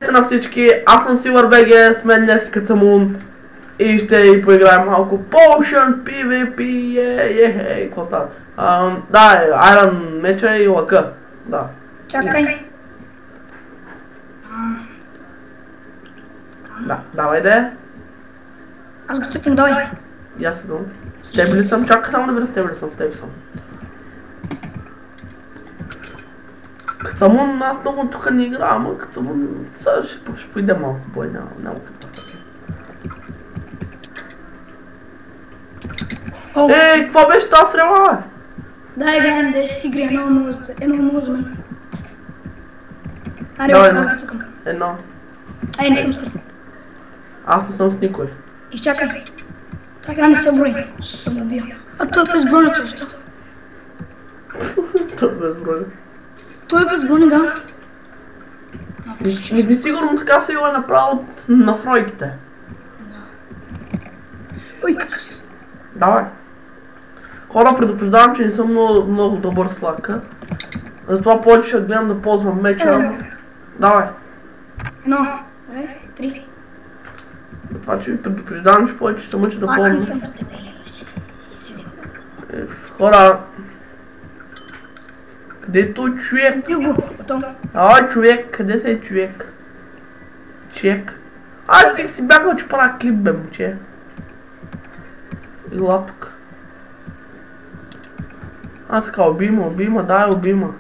На всички, аз съм SilverBG, с мен днес Кацамун и ще поиграем малко Potion PvP, какво става? Да, Iron меча и лъка, да. Чакай. Да, давай де. Аз го цъкам, давай. И аз идвам. С теб ли съм? Чакай само да видя с теб ли съм, с теб съм. Кацамун, аз много тук не игра, ама Кацамун, сега ще пойде малко бой, няма какво. Ей, какво беше тази стрела, бе? Да, играем 10 игри, едно много за мен. Аре, Давай, аз го цъкам. Едно. Ай, не съм стрел. Аз не съм с никой. Изчакай. Та игра не се брои. Ще съм убил. А той е безбройното нещо. Той е безбройно. Той е безбройно, да. Не би сигурно така се го е направил от настройките. Ой, като си. Давай. Хора, предупреждавам, че не съм много добър с лака. Затова повече ще гледам да ползвам меча. Давай. Едно, две, три. Това, че ви предупреждавам, че повече ще се мъча да Пак не ползвам. съм с тебе. Хора. Където е човек? Бил го, готов. Човек, къде се е човек? Чек. Аз си бягал, че правя клип, бе, момче. Ела тук. Така, убима, дай убима.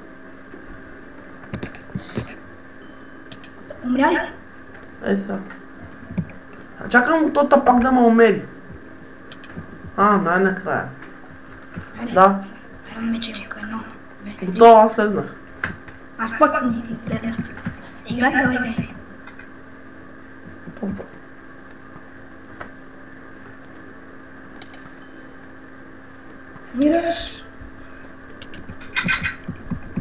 Умря ли? Ей сега. Чакам го тота пак да ме умери. Най-накрая. Да. Айрон мече, едно, две, три. Готово, аз влезнах. Аз пък не влезнах. Играй, давай, играй. Мираш.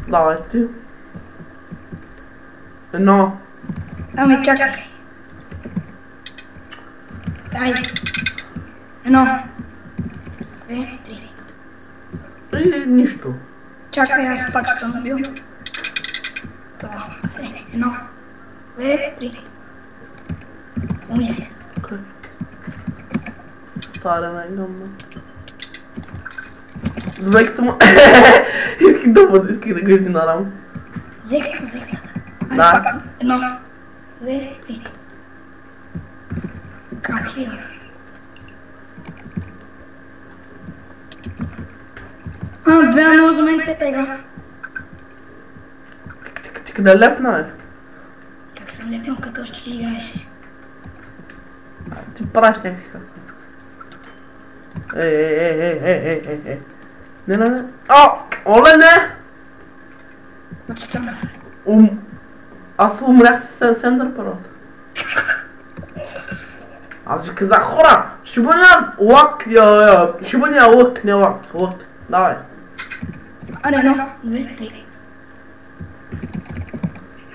Давай ти. Едно. Ами чакай. Дай. Едно. Две, три. Или нищо. Чакай, аз пак съм убил. Това. Айде. Едно. Две, три. Умя. Стара най-гъмна. Добре, като му... Исках да го изненадам. Взех. Да. Пак. Едно. Две, три. Към хил. Две много за мен, пета игра. Ти къде лепна, бе? Как съм лепнал, като още ти играеш? Ти правиш някакви как. Не. Оле, не! Какво стана? Аз умрях с Сендър първата. Аз ви казах, хора! Ще бъде лак, ще бъде лък, не лак. Давай. Аре, едно, две, три.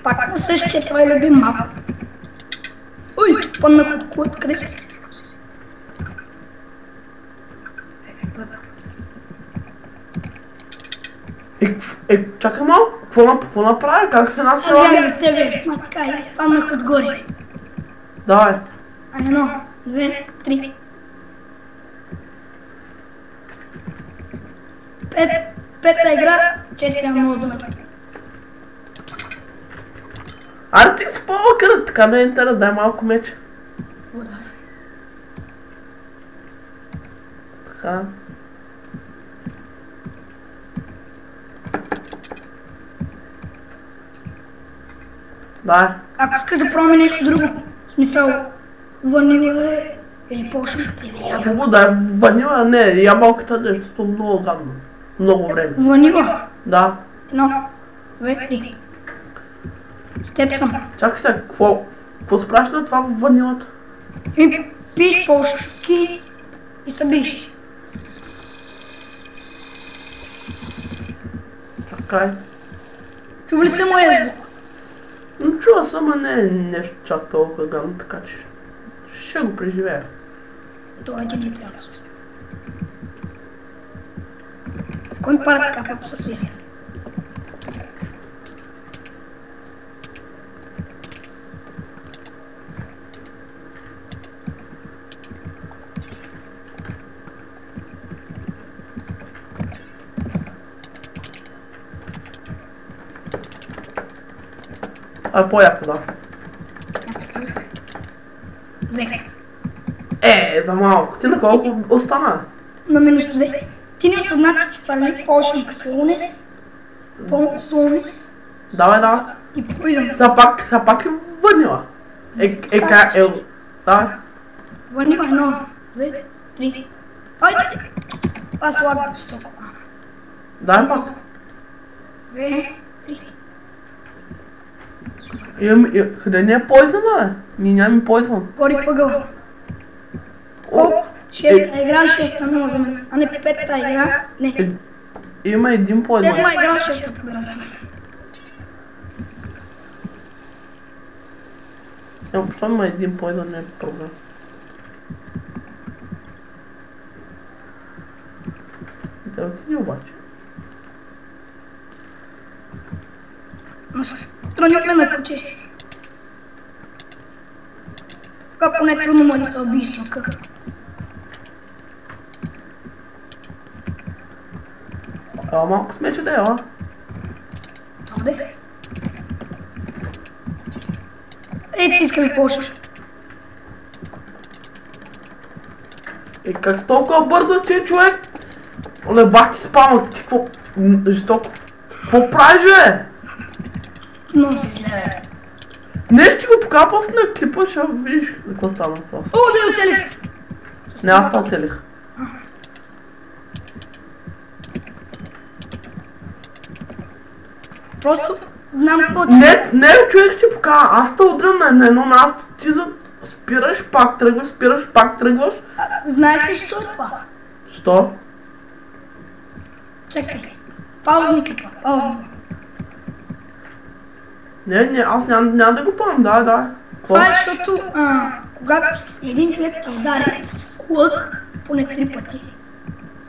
Пак на същия твой любим мап. Ой, паднах от колата, къде си? Чакай малко, какво направя? Как се насила? Бях за тебе, матка, и спаднах отгоре. Давай. Аре, едно, две, три. Пета игра, 4-0 за мен. Аре, стига си по-лъкърът, така не е интерес, дай малко меч. О, да. Така. Да. Ако искаш да пробваме нещо друго, в смисъл, ванила или пошенката или ябълка. Хубаво да е ванила, не, ябълката е нещо много гадно. Много време. Ванила. Да. Едно, две, три. С теб съм. Чакай сега, какво спраш на това в ванилата? И пиш пошки и се биш. Чакай. Чува ли се моя звук? Но чува съм, а не е нещо чак толкова гадно, така че ще го преживея. Това един ми трябва да се. За кой ми пара така в апсатуя? По-яко, да. Аз си казах. Взех. За малко. Ти на колко остана? На минус 2. Ти не осъзна, че фърли Potion Slowness. Давай. И Poison. Сега пак е ванила. Да. Върнива 1, 2, 3. Айде! Аз лагам с толкова. Дай пак. 2, 3. Къде не е Poison, бе? Ние нямаме Poison. Гори въгъла. Колко? 6-та игра, 6-та 0 за мен. А не 5-та игра, не. Има един Poison. 7-та игра, 6-та победа за мен. Защо има един Poison, не е проблем. Да отиди обаче. Страни от мен на куче. Така поне трудно може да се убие с лъка. Малко смече да е, а? Доде. Ей, си искаме Potion. Как си толкова бързо ти, човек? Оле, бах ти спамът, ти какво? Жестоко. Какво правиш, бе? Много си зле, бе. Не, ще ти го покажа после на клипа, ще видиш какво става просто. О, да я оцелих се! Не, аз те оцелих. Просто знам какво Не, човек ще ти покажа, аз те удрям на едно място, ти спираш, пак тръгваш. Знаеш ли що е това? Що? Чакай. Паузни клипа, паузни. Не, аз няма да го помня, да. Това е защото, когато един човек те удари с лък поне 3 пъти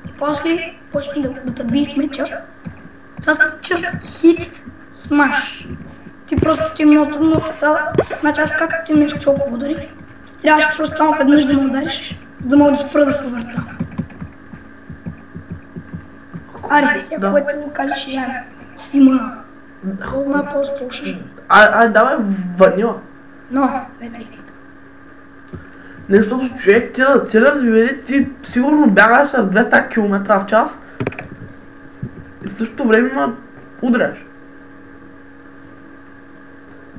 и после почне да те бие с меча, това се нарича хит смаш. Ти просто ти е много трудно, значи аз както ти нещо толкова удари, трябваше просто само веднъж да ме удариш, за да мога да спра да се върта. Ари, сега което го кажеш и има голема Potion. Давай ванила. Но, ведри. Не, защото човек ти развиведе, ти сигурно бягаш с 200 км в час и в същото време удряш.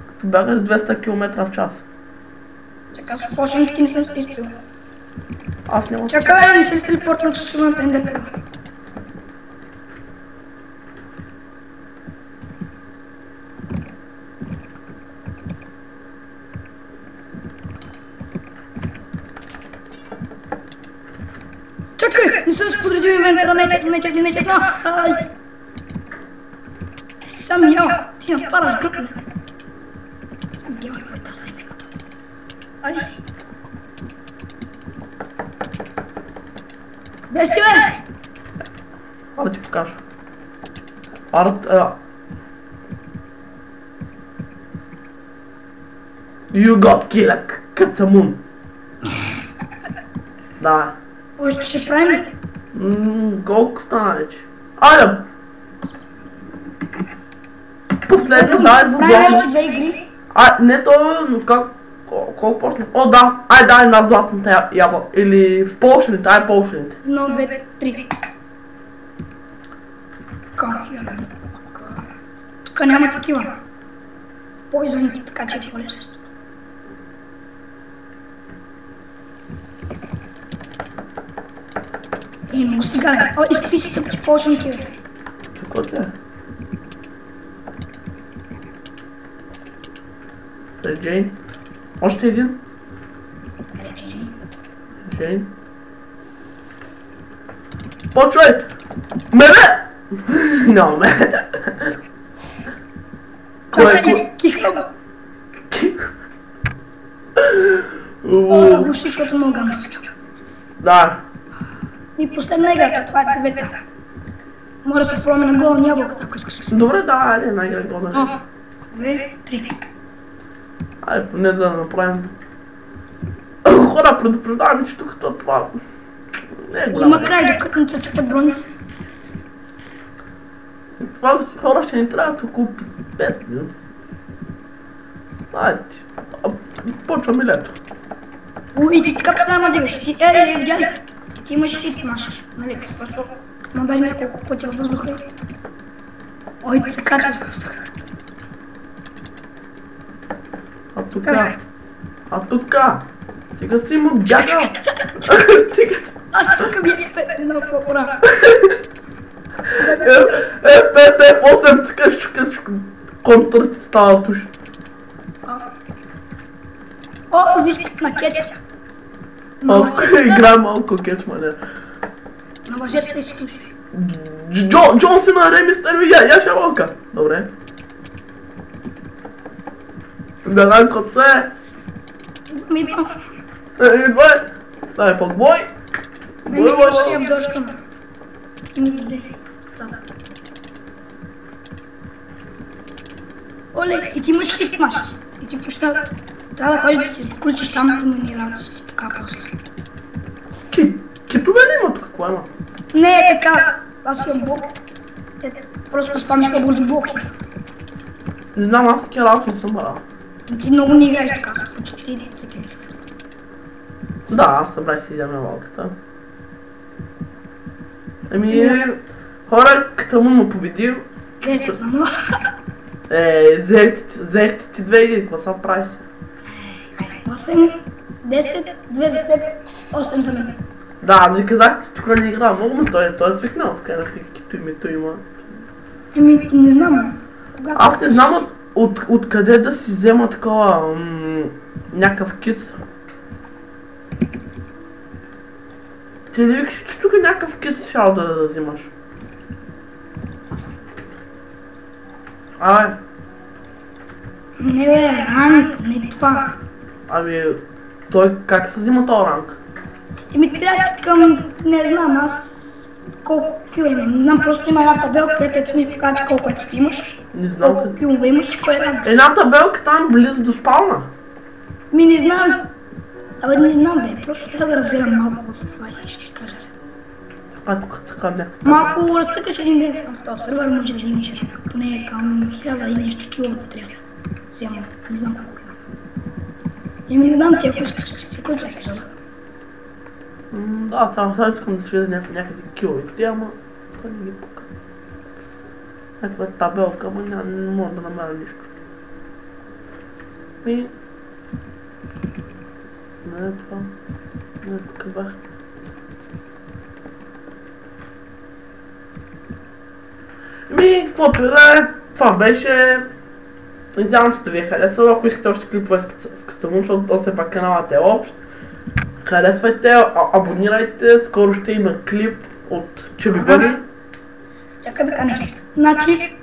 Като бягаш с 200 км в час. Чакай, с Potion ти не съм изпил. Аз няма. Чакай, да не се телепортна с сумата ендерпера. Чакай, не съм сподредил инвентара, не чакай, ай! Сам ял, ти нападаш гръб, бе. Сам ял, твоята сега. Ай! Къде си, бе? Да ти покажа. You got killed, Кацамун. Да. Още ще правим ли? Колко стана вече? Айде! Последно, да, е за Правим още златно. 2 игри. Не то, но как? Колко почна? О, да! Дай на златната ябълка. Или в полшените, полшените. 1, 2, 3. Как я не тук няма такива. Poison, така че е по-лесно. Много сигарен. О, изпи си тъпки Potion, бе. Какво ти е? Джейн. Още един. Джейн. Почвай! Мене! Нямаме. Кой е? Киха. О, заглуши, защото много гамно се чува. Да. И последна играта, това е 9-та. Може да се пробваме на гола ябълката, ако искаш. Добре, да, айде, една игра года. 2, 3. Айде, поне да направим. Хора, предупредаваме, че тук това не е голямо. Има край, докато не се чупят броните. Това хора ще ни трябва около 5 минути. Айде, почваме лето. И ти така постоянно дигаш. Ти, видя ли? Ти имаш хит смаш. Нали, просто надари няколко пъти във въздуха и... Ой, ти се качваш в въздуха. А тука, сега си му бягал. Аз тук ми е една по-пора. F5, F8, цикаш, контър ти става туш. О, виж на кетча. Игра малко кетч, маня. На въжетата си туши. Джон си на Реми Стерви, я шалока. Добре. Бягай коце. Идвам. Идвай. Дай пак бой. Ме ми ще обзоршка. И ми ги взе. Оле, и ти имаш хит смаш. И ти почна... Трябва да ходиш да си включиш там, ако ми работи си така после. Китове ли има тук? Какво има? Не е така. Аз имам блок. Просто спамиш по-бързо блок хит. Не знам, аз такива работи не съм барал. Ти много не играеш така, с почти всеки иска. Да, аз събрах си идея на малката. Хора, като му победил... 10 на 0. Взехте ти две или какво са прави се? 8, 10, 2 за теб, 8 за мен. Да, аз ви казах, че тук не игра много, но той е свикнал, така на каквито името има. Не знам. Аз не знам откъде да си взема такова някакъв кит. Ти не викаш, че тук някакъв кит си шал да взимаш. Не бе, ранг, не това. Ами, той как се взима този ранг? Трябва към, не знам, аз колко кила имам. Не знам, просто има една табелка, където ми показва колко ти имаш. Не знам. Колко килове имаш и кой ранг си. Една табелка там близо до спална. Не знам. Абе, не знам бе, просто трябва да развивам малко в това и ще ти кажа. Тук цъкам някакъв. Малко разцъкаш един ден в този сервер, може да имаш поне към 1000 и нещо кило да трябва. Сема, не знам колко имам. Не знам ти, ако искаш да си приключва епизода. Да, само искам да свида някакви килове, ама той не ги пука. Някаква табелка, ама не мога да намеря нищо. Не е това. Не показах. Каквото и да е, това беше. Надявам се да ви е харесало, ако искате още клипове с Кацамун, защото то все пак каналът е общ. Харесвайте, абонирайте, скоро ще има клип от Чеби Бъни. Чакай да нещо. Значи,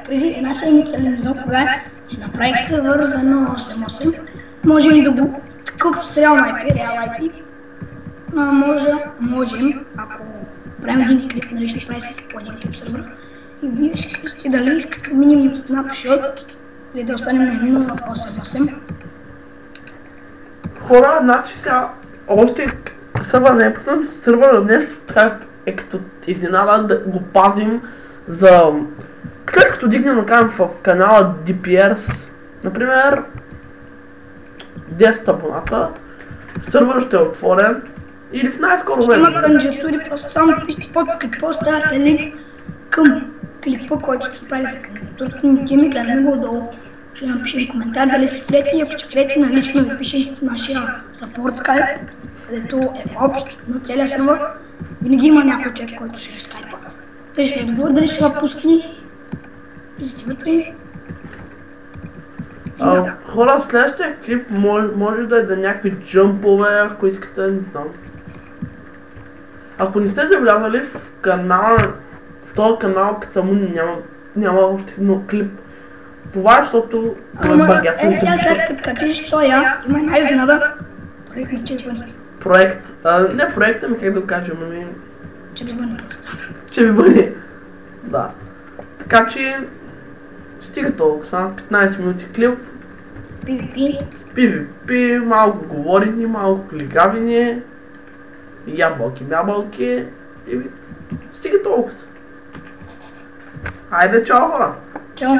преди една седмица, не знам кога, си направих сервер за 1.8.8. Можем да го такъв с реал IP. Можем, ако правим един клип, нали ще прави всеки по един клип сервер. И вие ще кажете дали искате да минем на Snapshot или да останем на 1.8.8. Хора, значи сега още сървър не е пуснат, сървър нещо така е като изненада да го пазим за... След като дигнем накарам в канала DPRs, например 10 абоната, сървър ще е отворен или в най-скоро време. Има кандидатури, просто само пишете под клипа, оставяте линк към клипа, който сте направили за кандидатурата. Ние ми гледаме го отдолу. Ще напишем коментар дали сте приети и ако сте приети налично ви пишем нашия support Skype, където е общ на целия сервер. Винаги има някой човек, който ще е в Skype. Той ще отговори дали ще ва пусни. Влизате вътре. Хора, в следващия клип може да е да някакви джъмпове, ако искате, не знам. Ако не сте забелязали в този канал Кацамун няма още много клип. Това е, защото багясен сега след като качиш тоя, има една изненада. Проект на Чеби Бъни. Проект? Не проекта ми, как да го кажем, ами... Чеби Бъни просто. Чеби Бъни. Да. Така че... Стига толкова, само 15 минути клип. PvP. С PvP, малко говорене, малко клигавене. Ябълки. И стига толкова. Хайде, чао хора! Чао!